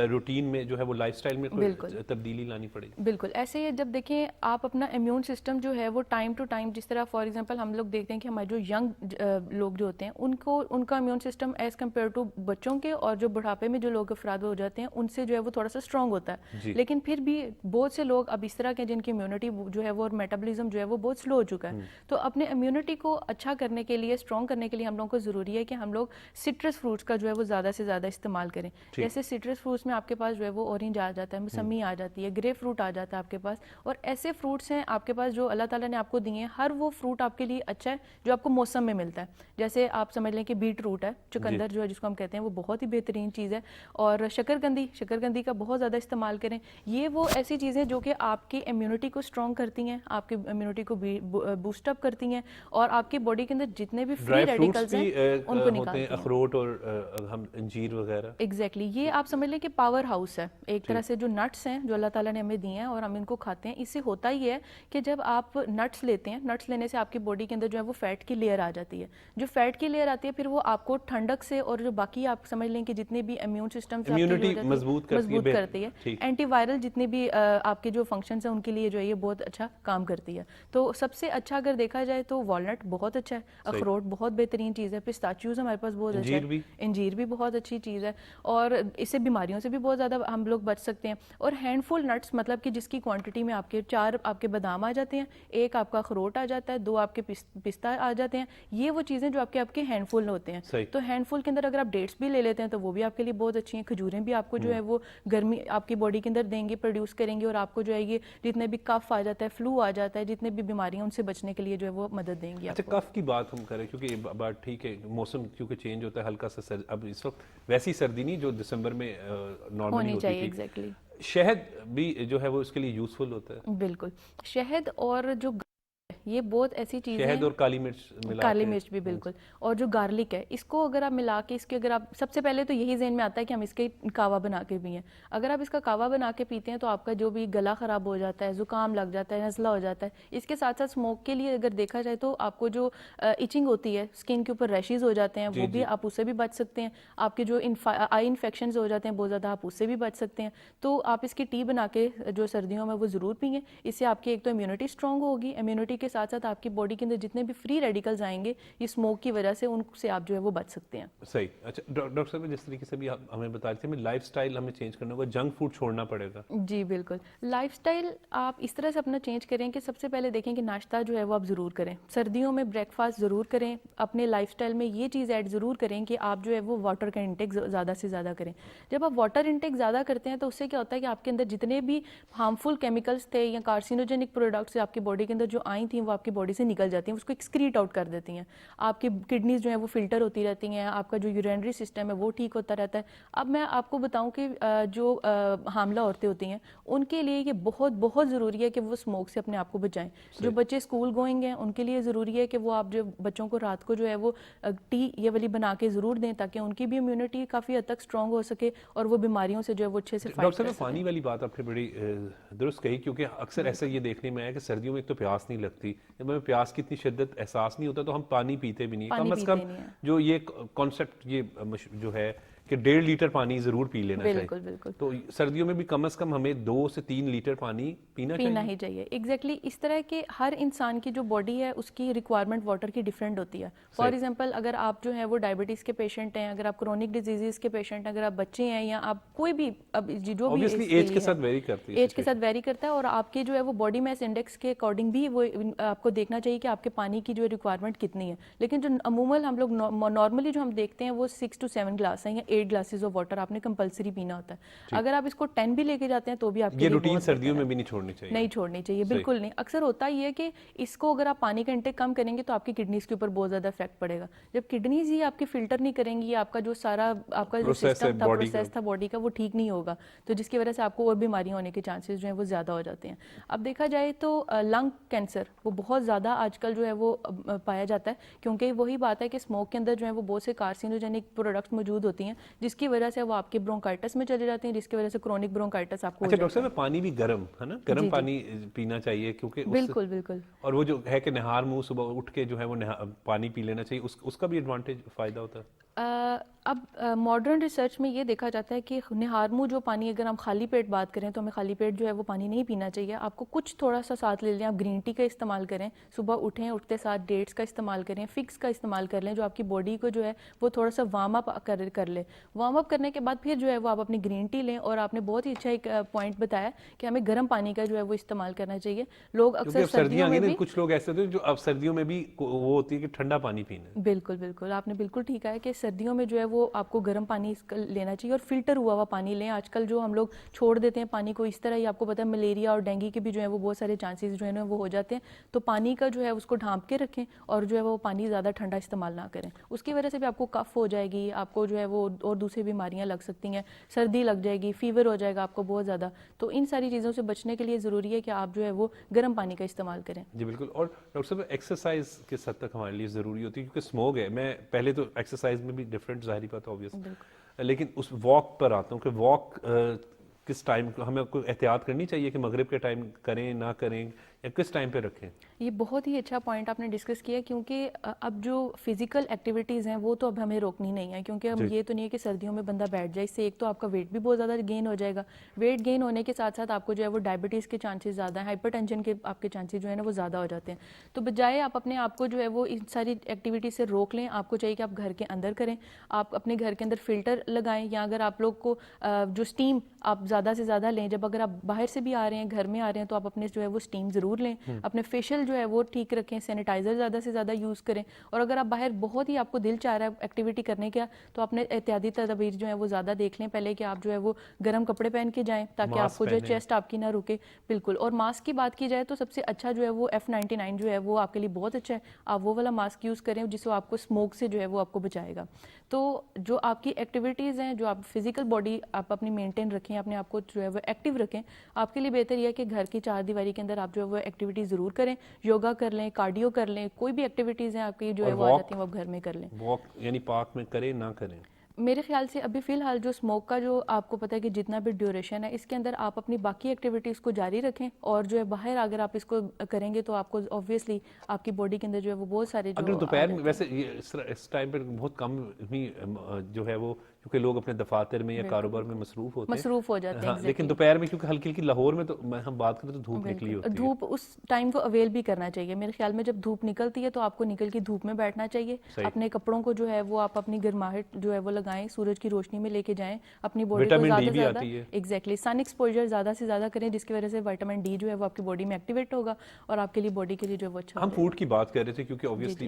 روٹین میں جو ہے وہ لائف سٹائل میں کوئی تبدیلی لانی پڑے گی؟ بالکل ایسے ہی جب دیکھیں آپ اپنا امیون سسٹم جو ہے وہ ٹائم ٹو ٹائم, جس طرح فار ایگزامپل ہم لوگ دیکھتے ہیں کہ ہمارے جو ینگ لوگ جو ہوتے ہیں ان کا immune system as compare to بچوں کے اور جو بڑھاپے میں جو لوگ افراد ہو جاتے ہیں ان سے جو ہے وہ تھوڑا سا اسٹرانگ ہوتا ہے. لیکن پھر بھی بہت سے لوگ اب اس طرح کے جن کی امیونٹی جو ہے وہ اور میٹابولزم جو ہے وہ بہت سلو ہو چکا ہے. تو اپنے امیونٹی کو اچھا کرنے کے لیے, اسٹرانگ کرنے کے لیے ہم لوگوں کو ضروری ہے کہ ہم لوگ سٹرس فروٹس کا جو ہے وہ زیادہ سے زیادہ استعمال کریں. جیسے سٹرس فروٹس میں آپ کے پاس جو ہے وہ اورنج آ جاتا ہے, موسمی آ جاتی ہے, گریپ فروٹ آ جاتا ہے آپ کے پاس, اور ایسے فروٹس ہیں آپ کے پاس جو اللہ تعالیٰ نے آپ کو دیے ہیں. ہر وہ فروٹ آپ کے لیے اچھا ہے جو آپ کو موسم میں ملتا ہے. جیسے آپ سمجھ لیں کہ بیٹ روٹ ہے, چقندر جو ہے جس کو ہم کہتے ہیں, وہ بہت ہی بہترین چیز ہے. اور شکرکندی کا بہت زیادہ استعمال کریں. یہ وہ ایسی چیزیں جو کہ آپ کی امیونٹی کو اسٹرانگ کرتی ہیں, آپ کی امیونٹی کو بوسٹ اپ کرتی ہیں, اور آپ کی باڈی کے اندر جتنے بھی فری ریڈیکلز ہیں ان کو نکالتی ہیں. اخروٹ اور ہم انجیر وغیرہ, ایگزیکٹلی یہ آپ سمجھ لیں کہ پاور ہاؤس ہے ایک طرح سے. جو نٹس ہیں جو اللہ تعالیٰ نے ہمیں دیے ہیں اور ہم ان کو کھاتے ہیں, اس سے ہوتا ہی ہے کہ جب آپ نٹس لیتے ہیں, نٹس لینے سے آپ کی باڈی کے اندر جو ہے وہ فیٹ کی لیئر آ جاتی ہے. جو فیٹ کی لیئر آتی ہے پھر وہ آپ کو ٹھنڈک سے, اور جو باقی آپ سمجھ لیں کہ جتنے بھی امیون سسٹم مضبوط کرتی ہے, اینٹی وائرل جتنے بھی آپ کے جو فنکشنز ہیں ان کے لیے جو ہے یہ بہت اچھا کام کرتی ہے. تو سب سے اچھا اگر دیکھا جائے تو والنٹ بہت اچھا ہے, اخروٹ بہت بہترین چیز ہے, پسٹاچیوز ہمارے پاس بہت اچھا ہے, انجیر بھی بہت اچھی چیز ہے, اور اس سے بیماریوں سے بھی بہت زیادہ ہم لوگ بچ سکتے ہیں. اور ہینڈ فل نٹس مطلب کہ جس کی کوانٹٹی میں آپ کے 4 آپ کے بادام آ جاتے ہیں, 1 آپ کا اخروٹ آ جاتا ہے, 2 آپ کے پستہ آ جاتے ہیں. یہ وہ چیزیں جو آپ کے ہینڈ فل ہوتے ہیں. تو ہینڈ فل کے اندر اگر آپ ڈیٹس بھی لے لیتے ہیں تو وہ بھی آپ کے لیے بہت اچھی ہیں. کھجوریں بھی آپ کو جو ہے وہ گرمی آپ کی باڈی کے اندر دیں گے, پروڈیوس کریں گے, اور آپ کو جو ہے یہ جتنے بھی کف آ جاتا ہے, فلو آ جاتا ہے, جتنے بھی بیماریاں ان سے بچنے کے لیے جو ہے وہ مدد دیں گی. اچھا کف کی بات ہم کریں, کیونکہ یہ بات ٹھیک ہے, موسم کیونکہ چینج ہوتا ہے ہلکا سا, اب اس وقت ویسی سردی نہیں جو دسمبر میں نارملی ہوتی تھی. ایگزیکٹلی شہد بھی جو ہے وہ اس کے لیے یوزفل ہوتا ہے. بالکل, شہد اور جو یہ بہت ایسی چیز ہے, شہد اور کالی مرچ بھی بالکل, اور جو گارلک ہے اس کو اگر آپ ملا کے اس کے اگر آپ سب سے پہلے تو یہی ذہن میں آتا ہے کہ ہم اس کے کہوا بنا کے پیئیں. اگر آپ اس کا کہوا بنا کے پیتے ہیں تو آپ کا جو بھی گلا خراب ہو جاتا ہے, زکام لگ جاتا ہے, نزلہ ہو جاتا ہے. اس کے ساتھ ساتھ اسموک کے لیے اگر دیکھا جائے تو آپ کو جو ایچنگ ہوتی ہے, اسکن کے اوپر ریشز ہو جاتے ہیں, وہ بھی آپ اس سے بھی بچ سکتے ہیں. آپ کے جو آئی انفیکشنز ہو جاتے ہیں بہت زیادہ, آپ اس سے بھی بچ سکتے ہیں. تو آپ اس کی ٹی بنا کے جو سردیوں میں وہ ضرور پئیں. اس سے آپ کی ایک تو امیونٹی اسٹرانگ ہوگی, امیونٹی کے ساتھ ساتھ آپ کی باڈی کے اندر جتنے بھی فری ریڈیکلز آئیں گے یہ اسموک کی وجہ سے ان سے آپ جو ہے وہ بچ سکتے ہیں. صحیح. اچھا ڈاکٹر صاحب جس طریقے سے بھی ہمیں بتا رہے تھے ہمیں لائف سٹائل ہمیں چینج کرنا ہوگا, جنک فوڈ چھوڑنا پڑے گا. جی بالکل, لائف سٹائل آپ اس طرح سے اپنا چینج کریں کہ سب سے پہلے دیکھیں کہ ناشتہ جو ہے وہ آپ ضرور کریں, سردیوں میں بریک فاسٹ ضرور کریں. اپنے لائف سٹائل میں یہ چیز ایڈ ضرور کریں کہ آپ جو ہے وہ واٹر کا انٹیک زیادہ سے زیادہ کریں. جب آپ واٹر انٹیک زیادہ کرتے ہیں تو اس سے کیا ہوتا ہے کہ آپ کے اندر جتنے بھی ہارمفل کیمیکلز تھے یا کارسینوجینک پروڈکٹس آپ کی باڈی کے اندر جو آئی تھیں وہ آپ کی باڈی سے نکل جاتی ہیں, اس کو ایکسکریٹ آؤٹ کر دیتی ہیں. آپ کی کڈنیز جو ہیں وہ فلٹر ہوتی رہتی ہیں, آپ کا جو یورینری سسٹم ہے وہ ٹھیک ہوتا رہتا ہے. اب میں آپ کو بتاؤں کہ جو حاملہ عورتیں ہوتی ہیں ان کے لیے یہ بہت بہت ضروری ہے کہ وہ اسموک سے اپنے آپ کو بچائیں. جو بچے اسکول گوئنگ ہیں ان کے لیے ضروری ہے کہ وہ آپ جو بچوں کو رات کو جو ہے وہ ٹی یہ والی بنا کے ضرور دیں تاکہ ان کی بھی امیونٹی کافی حد تک اسٹرانگ ہو سکے اور وہ بیماریوں سے جو ہے وہ اچھے سے فائٹ کر سکیں. پانی والی بات آپ نے بڑی درست کہی, کیونکہ اکثر ایسا یہ دیکھنے میں آیا کہ سردیوں میں ایک تو پیاس نہیں لگتی, جب ہمیں پیاس کی اتنی شدت احساس نہیں ہوتا تو ہم پانی پیتے بھی نہیں. کم از کم جو یہ کانسیپٹ یہ جو ہے کہ 1.5 لیٹر پانی ضرور پی لینا چاہیے. بالکل بالکل. تو سردیوں میں بھی کم از کم ہمیں 2 سے 3 لیٹر پانی پینا ہی چاہیے. ایگزیکٹلی اس طرح کہ ہر انسان کی جو باڈی ہے اس کی ریکوائرمنٹ واٹر کی ڈفرینٹ ہوتی ہے. فار ایگزامپل اگر آپ جو ہے وہ ڈائبٹیز کے پیشنٹ ہیں, اگر آپ کرونک ڈیزیزز کے پیشنٹ ہیں, اگر آپ بچے ہیں یا آپ کوئی بھی جو بھی ایج کے ساتھ ویری کرتی ہے, ایج کے ساتھ ویری کرتا ہے, اور آپ کے جو ہے وہ باڈی میس انڈیکس کے اکارڈنگ بھی وہ آپ کو دیکھنا چاہیے کہ آپ کے پانی کی جو ریکوائرمنٹ کتنی ہے. لیکن جو عموماً ہم لوگ نارملی جو ہم دیکھتے ہیں وہ 6 to 7 گلاس ہیں یا 8 glasses of water آپ نے کمپلسری پینا ہوتا ہے. اگر آپ اس کو 10 بھی لے کے جاتے ہیں تو بھی آپ یہ روٹین سردیوں میں بھی نہیں چھوڑنی چاہیے. نہیں چھوڑنی چاہیے, بالکل نہیں. اکثر ہوتا یہ ہے کہ اس کو اگر آپ پانی کا انٹیک کم کریں گے تو آپ کی کڈنیز کے اوپر بہت زیادہ افیکٹ پڑے گا. جب کڈنیز ہی آپ کی فلٹر نہیں کریں گی, آپ کا جو سارا آپ کا جو سسٹم تھا, پروسیس تھا باڈی کا, وہ ٹھیک نہیں ہوگا, تو جس کی وجہ سے آپ کو اور بیماریاں ہونے کے چانسز جو ہیں وہ زیادہ ہو جاتے ہیں. اب دیکھا جائے تو لنگ کینسر وہ بہت زیادہ آج کل جو ہے وہ پایا جاتا ہے, کیونکہ وہی بات ہے کہ اسموک کے اندر جو ہے وہ بہت سے کارسینوجینک پروڈکٹس موجود ہوتی ہیں, جس کی وجہ سے وہ آپ کے برونکائٹس میں چلے جاتے ہیں, جس کی وجہ سے کرونک برونکائٹس آپ کو. اچھا ڈاکٹر صاحب, پانی بھی گرم ہے نا, گرم پانی پینا چاہیے کیونکہ بالکل بالکل. اور وہ جو ہے کہ نہار منہ صبح اٹھ کے جو ہے وہ پانی پی لینا چاہیے, اس کا بھی ایڈوانٹیج فائدہ ہوتا ہے. اب ماڈرن ریسرچ میں یہ دیکھا جاتا ہے کہ نہار منہ جو پانی, اگر ہم خالی پیٹ بات کریں تو ہمیں خالی پیٹ جو ہے وہ پانی نہیں پینا چاہیے. آپ کو کچھ تھوڑا سا ساتھ لے لیں, آپ گرین ٹی کا استعمال کریں, صبح اٹھیں, اٹھتے ساتھ ڈیٹس کا استعمال کریں, فکس کا استعمال کر لیں, جو آپ کی باڈی کو جو ہے وہ تھوڑا سا وارم اپ کر لے. وارم اپ کرنے کے بعد پھر جو ہے وہ آپ اپنی گرین ٹی لیں. اور آپ نے بہت ہی اچھا ایک پوائنٹ بتایا کہ ہمیں گرم پانی کا جو ہے وہ استعمال کرنا چاہیے. لوگ اکثر سردیوں میں بھی, کچھ لوگ ایسے ہوتے ہیں جو اب سردیوں میں بھی وہ ہوتی ہے کہ ٹھنڈا پانی پینا. بالکل بالکل, آپ نے بالکل ٹھیک ہے کہ سردیوں میں جو ہے وہ آپ کو گرم پانی لینا چاہیے, اور فلٹر ہوا ہوا پانی لیں. آج کل جو ہم لوگ چھوڑ دیتے ہیں پانی کو اس طرح ہی, آپ کو پتہ ہے ملیریا اور ڈینگی کے بھی جو ہے وہ بہت سارے چانسز جو ہے نا وہ ہو جاتے ہیں. تو پانی کا جو ہے اس کو ڈھانپ کے رکھیں, اور جو ہے وہ پانی زیادہ ٹھنڈا استعمال نہ کریں. اس کی وجہ سے بھی آپ کو کف ہو جائے گی, آپ کو جو ہے وہ اور دوسری بیماریاں لگ سکتی ہیں, سردی لگ جائے گی, فیور ہو جائے گا آپ کو بہت زیادہ. تو ان ساری چیزوں سے بچنے کے لیے ضروری ہے کہ آپ جو ہے وہ گرم پانی کا استعمال کریں. جی بالکل. اور ڈاکٹر صاحب, ایکسرسائز کس حد تک ہمارے لیے ضروری ہوتی ہے, کیونکہ اسموگ ہے. میں پہلے تو ایکسرسائز میں بھی ڈفرینٹ ظاہری بات آبویس, لیکن اس واک پر آتا ہوں کہ واک کس ٹائم ہمیں کوئی احتیاط کرنی چاہیے کہ مغرب کے ٹائم کریں نہ کریں, یا کس ٹائم پہ رکھیں؟ یہ بہت ہی اچھا پوائنٹ آپ نے ڈسکس کیا, کیونکہ اب جو فزیکل ایکٹیویٹیز ہیں وہ تو اب ہمیں روکنی نہیں ہے, کیونکہ اب یہ تو نہیں ہے کہ سردیوں میں بندہ بیٹھ جائے. اس سے ایک تو آپ کا ویٹ بھی بہت زیادہ گین ہو جائے گا, ویٹ گین ہونے کے ساتھ ساتھ آپ کو جو ہے وہ ڈائبٹیز کے چانسز زیادہ ہیں, ہائپر ٹینشن کے آپ کے چانسز جو ہے نا وہ زیادہ ہو جاتے ہیں. تو بجائے آپ اپنے آپ کو جو ہے وہ ان ساری ایکٹیویٹیز سے روک لیں, آپ کو چاہیے کہ آپ گھر کے اندر کریں. آپ اپنے گھر کے اندر فلٹر لگائیں, یا اگر آپ لوگ کو جو اسٹیم آپ زیادہ سے زیادہ لیں, جب اگر آپ باہر سے بھی آ رہے ہیں گھر میں آ رہے ہیں تو آپ اپنے جو ہے وہ اسٹیم ضرور لیں. اپنے فیشل جو ہے وہ ٹھیک رکھیں, سینیٹائزر زیادہ سے زیادہ یوز کریں. اور اگر آپ باہر بہت ہی آپ کو دل چاہ رہا ہے ایکٹیویٹی کرنے کا, تو اپنے احتیاطی تدابیر جو ہے وہ زیادہ دیکھ لیں پہلے, کہ آپ جو ہے وہ گرم کپڑے پہن کے جائیں تاکہ آپ کو جو ہے چیسٹ آپ کی نہ رکے. بالکل. اور ماسک کی بات کی جائے تو سب سے اچھا جو ہے وہ F99 جو ہے وہ آپ کے لیے بہت اچھا ہے. آپ وہ والا ماسک یوز کریں جس سے آپ کو اسموک سے جو ہے وہ آپ کو بچائے گا. تو جو آپ کی ایکٹیویٹیز ہیں, جو آپ فزیکل باڈی آپ اپنی مینٹین رکھیں, اپنے آپ کو جو ہے وہ ایکٹیو رکھیں, آپ کے لیے بہتر یہ ہے کہ گھر کی چار دیواری کے اندر آپ جو ہے وہ ایکٹیویٹی ضرور کریں. یوگا کر لیں, کارڈیو کر لیں, کوئی بھی ایکٹیویٹیز ہیں آپ کی جو ہے وہ آ جاتی ہیں وہ آپ گھر میں کر لیں. واک یعنی پارک میں کریں نہ کریں؟ میرے خیال سے ابھی فی الحال جو اسموک کا جو آپ کو پتہ ہے کہ جتنا بھی ڈیوریشن ہے, اس کے اندر آپ اپنی باقی ایکٹیویٹیز کو جاری رکھیں. اور جو ہے باہر اگر آپ اس کو کریں گے تو آپ کو اوبویسلی آپ کی باڈی کے اندر جو ہے وہ بہت سارے اگر دوپہر میں, ویسے اس ٹائم پہ بہت کم ہی جو ہے وہ, کیونکہ لوگ اپنے دفاتر میں یا کاروبار میں مصروف ہوتے ہیں, مصروف ہو جاتے ہیں. لیکن دوپہر میں کیونکہ ہلکی ہلکی لاہور میں تو ہم بات کریں تو دھوپ نکلی ہوتی ہے, دھوپ اس ٹائم کو اویل بھی کرنا چاہیے. میرے خیال میں جب دھوپ نکلتی ہے تو آپ کو نکل کے دھوپ میں بیٹھنا چاہیے. اپنے کپڑوں کو جو ہے وہ آپ اپنی گرماہٹ جو ہے وہ لگائیں, سورج کی روشنی میں لے کے جائیں, اپنی باڈی کو زیادہ سے زیادہ ایگزیکٹلی سن ایکسپوجر زیادہ سے زیادہ کریں, جس کی وجہ سے وٹامن ڈی جو ہے وہ آپ کی باڈی میں ایکٹیویٹ ہوگا اور آپ کے لیے باڈی کے لیے جو ہے وہ اچھا. ہم فوڈ کی بات کر رہے تھے کیونکہ اوبویسلی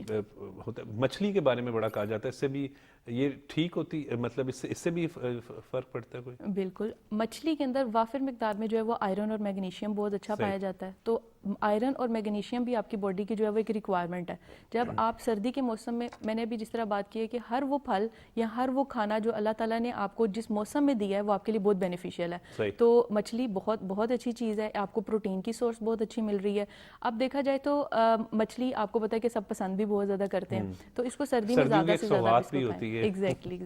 ہوتا ہے, مچھلی کے بارے میں بڑا کہا جاتا ہے, اس سے بھی یہ ٹھیک ہوتی, مطلب اس سے بھی فرق پڑتا ہے کوئی؟ بالکل. مچھلی کے اندر وافر مقدار میں جو ہے وہ آئرن اور میگنیشیم بہت اچھا پایا جاتا ہے. تو آئرن اور میگنیشیم بھی آپ کی باڈی کی جو ہے وہ ایک ریکوائرمنٹ ہے. جب آپ سردی کے موسم میں, میں نے ابھی جس طرح بات کی ہے کہ ہر وہ پھل یا ہر وہ کھانا جو اللہ تعالیٰ نے آپ کو جس موسم میں دیا ہے وہ آپ کے لیے بہت بینیفیشیل ہے. تو مچھلی بہت بہت اچھی چیز ہے, آپ کو پروٹین کی سورس بہت اچھی مل رہی ہے. اب دیکھا جائے تو مچھلی آپ کو پتہ ہے کہ سب پسند بھی بہت زیادہ کرتے ہیں, تو اس کو سردی میں زیادہ سے زیادہ ایگزیکٹلی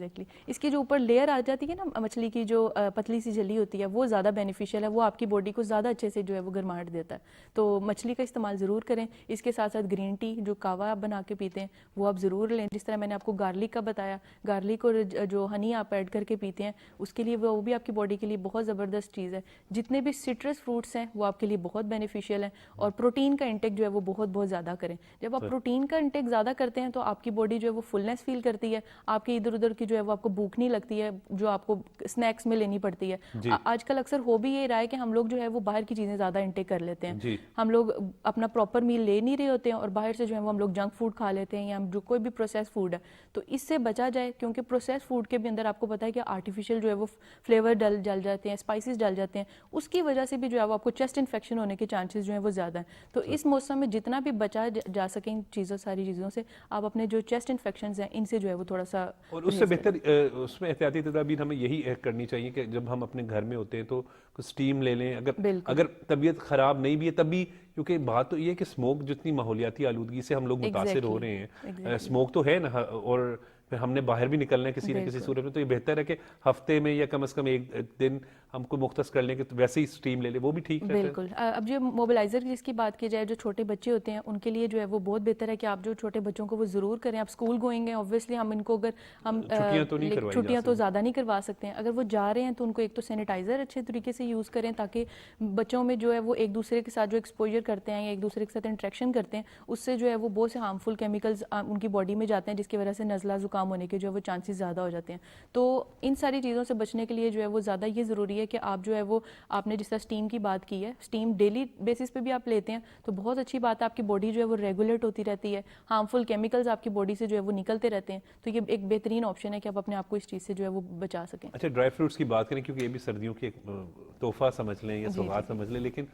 اس کی جو اوپر لیئر آ جاتی ہے نا مچھلی کی, جو پتلی سی جلی ہوتی ہے, وہ زیادہ بینیفیشیل ہے, وہ آپ کی باڈی کو زیادہ اچھے سے جو ہے وہ گرماہٹ دیتا ہے. تو مچھلی کا استعمال ضرور کریں. اس کے ساتھ ساتھ گرین ٹی جو کہوا آپ بنا کے پیتے ہیں وہ آپ ضرور لیں. جس طرح میں نے آپ کو گارلک کا بتایا, گارلک اور جو ہنی آپ ایڈ کر کے پیتے ہیں اس کے لیے وہ بھی آپ کی باڈی کے لیے بہت زبردست چیز ہے. جتنے بھی سٹرس فروٹس ہیں وہ آپ کے لیے بہت بینیفیشیل ہیں. اور پروٹین کا انٹیک جو ہے وہ بہت بہت زیادہ کریں. جب آپ پروٹین کا انٹیک زیادہ کرتے ہیں تو آپ کی باڈی جو ہے وہ فلنس فیل کرتی ہے, آپ کے ادھر ادھر کی جو ہے وہ آپ کو بھوک نہیں لگتی ہے جو آپ کو اسنیکس میں لینی پڑتی ہے. آج کل اکثر ہو بھی یہ رہا ہے کہ ہم لوگ جو ہے وہ باہر کی چیزیں زیادہ انٹیک کر لیتے ہیں. ہم لوگ اپنا پراپر میل لے نہیں رہے ہوتے ہیں اور باہر سے جو ہے وہ ہم لوگ جنک فوڈ کھا لیتے ہیں یا ہم جو کوئی بھی پروسیس فوڈ ہے. تو اس سے بچا جائے, کیونکہ پروسیس فوڈ کے بھی اندر آپ کو پتا ہے کہ آرٹیفیشیل جو ہے وہ فلیور ڈل جاتے ہیں, اسپائسیز ڈل جاتے ہیں, اس کی وجہ سے بھی جو ہے وہ آپ کو چیسٹ انفیکشن ہونے کے چانسز جو ہیں وہ زیادہ ہیں. تو اس موسم میں جتنا بھی بچا جا سکے ان ساری چیزوں سے, آپ اپنے جو چیسٹ انفیکشنز ہیں ان سے جو ہے وہ تھوڑا سا, اور اس سے بہتر اس میں احتیاطی تدابیر ہمیں یہی کرنی چاہیے کہ جب ہم اپنے گھر میں ہوتے ہیں تو اسٹیم لے لیں, اگر طبیعت خراب نہیں بھی ہے تب بھی, کیونکہ بات تو یہ ہے کہ اسموک جتنی ماحولیاتی آلودگی سے ہم لوگ متاثر ہو رہے ہیں, اسموک تو ہے نا, اور پھر ہم نے باہر بھی نکلنا ہے کسی نہ کسی صورت میں, تو یہ بہتر ہے کہ ہفتے میں یا کم از کم ایک دن ہم کو مختص کر لیں کہ ویسے ہی اسٹیم لے لیں, وہ بھی ٹھیک ہے. بالکل. اب جو موبلائزر جس کی بات کی جائے, جو چھوٹے بچے ہوتے ہیں ان کے لیے جو ہے وہ بہت بہتر ہے کہ آپ جو چھوٹے بچوں کو وہ ضرور کریں. آپ اسکول گوئنگ ہیں, اوبویسلی ہم ان کو اگر ہم چھٹیاں تو زیادہ نہیں کروا سکتے ہیں, اگر وہ جا رہے ہیں تو ان کو ایک تو سینیٹائزر اچھے طریقے سے یوز کریں تاکہ بچوں میں جو ہے وہ ایک دوسرے کے ساتھ جو ایکسپوجر کرتے ہیں یا ایک دوسرے کے ساتھ انٹریکشن کرتے ہیں, اس سے جو ہے وہ بہت سے ہارمفل کیمیکلز ان کی باڈی میں جاتے ہیں جس کی وجہ سے نزلہ زکام ہونے کے جو ہے وہ چانسز زیادہ ہو جاتے ہیں. تو ان ساری چیزوں سے بچنے کے لیے جو ہے وہ زیادہ یہ ضروری ہے کہ آپ جو ہے وہ, آپ نے جس طرح اسٹیم کی بات کی ہے, اسٹیم ڈیلی بیسس پہ بھی آپ لیتے ہیں تو بہت اچھی بات ہے, آپ کی باڈی جو ہے وہ ریگولیٹ ہوتی رہتی ہے, ہارمفل کیمیکلز آپ کی باڈی سے جو ہے وہ نکلتے رہتے ہیں. تو یہ ایک بہترین آپشن ہے کہ آپ اپنے آپ کو اس چیز سے جو ہے وہ بچا سکیں. اچھا, ڈرائی فروٹس کی بات کریں, کیونکہ یہ بھی سردیوں کی ایک تحفہ سمجھ لیں یا سوغات سمجھ لیں, لیکن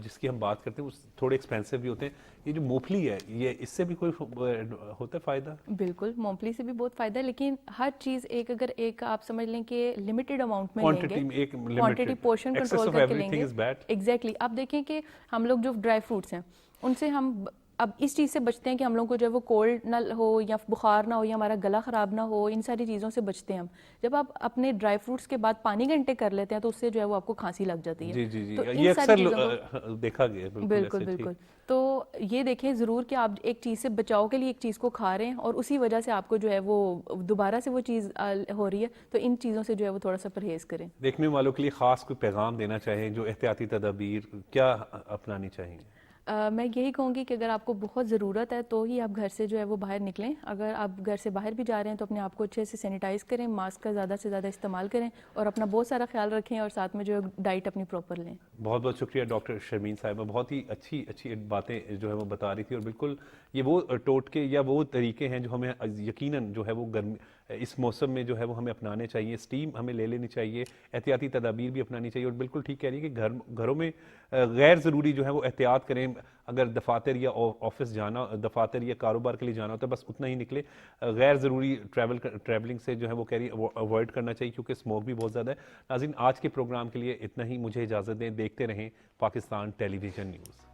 جس کی ہم بات کرتے ہیں وہ تھوڑے ایکسپینسو بھی ہوتے ہیں. یہ جو مونگ پھلی ہے, یہ اس سے بھی کوئی ہوتا ہے فائدہ؟ بالکل, مونگ پھلی سے بھی بہت فائدہ ہے, لیکن ہر چیز اگر ایک آپ سمجھ لیں کہ لمیٹڈ اماؤنٹ میں لیں گے, کوانٹٹی پورشن کنٹرول کر کے لیں گے. ایگزیکٹلی. آپ دیکھیں کہ ہم لوگ جو ڈرائی فروٹس ہیں ان سے ہم اب اس چیز سے بچتے ہیں کہ ہم لوگوں کو جو ہے وہ کولڈ نہ ہو یا بخار نہ ہو یا ہمارا گلا خراب نہ ہو, ان ساری چیزوں سے بچتے ہیں ہم. جب آپ اپنے ڈرائی فروٹس کے بعد پانی گھنٹے کر لیتے ہیں تو اس سے جو ہے وہ آپ کو کھانسی لگ جاتی ہے. جی جی جی, یہ اکثر دیکھا گیا. بالکل بالکل. تو یہ دیکھیں ضرور کہ آپ ایک چیز سے بچاؤ کے لیے ایک چیز کو کھا رہے ہیں اور اسی وجہ سے آپ کو جو ہے وہ دوبارہ سے وہ چیز ہو رہی ہے, تو ان چیزوں سے جو ہے وہ تھوڑا سا پرہیز کریں. دیکھنے والوں کے لیے خاص کوئی پیغام دینا چاہیں, جو احتیاطی تدابیر کیا اپنانی چاہیے؟ میں یہی کہوں گی کہ اگر آپ کو بہت ضرورت ہے تو ہی آپ گھر سے جو ہے وہ باہر نکلیں. اگر آپ گھر سے باہر بھی جا رہے ہیں تو اپنے آپ کو اچھے سے سینیٹائز کریں, ماسک کا زیادہ سے زیادہ استعمال کریں اور اپنا بہت سارا خیال رکھیں اور ساتھ میں جو ہے ڈائٹ اپنی پراپر لیں. بہت بہت شکریہ ڈاکٹر شرمین صاحبہ, بہت ہی اچھی باتیں جو ہے وہ بتا رہی تھی, اور بالکل یہ وہ ٹوٹکے یا وہ طریقے ہیں جو ہمیں یقیناً جو ہے وہ اس موسم میں جو ہے وہ ہمیں اپنانے چاہیے. اسٹیم ہمیں لے لینی چاہیے, احتیاطی تدابیر بھی اپنانی چاہیے, اور بالکل ٹھیک کہہ رہی ہے کہ گھروں میں غیر ضروری جو ہے وہ احتیاط کریں. اگر دفاتر یا آفس جانا, دفاتر یا کاروبار کے لیے جانا ہوتا ہے بس اتنا ہی نکلے, غیر ضروری ٹریولنگ سے جو ہے وہ کہہ رہی ہے اوائڈ کرنا چاہیے, کیونکہ اسموک بھی بہت زیادہ ہے. ناظرین, آج کے پروگرام کے لیے اتنا ہی, مجھے اجازت دیں, دیکھتے رہیں پاکستان ٹیلی ویژن نیوز.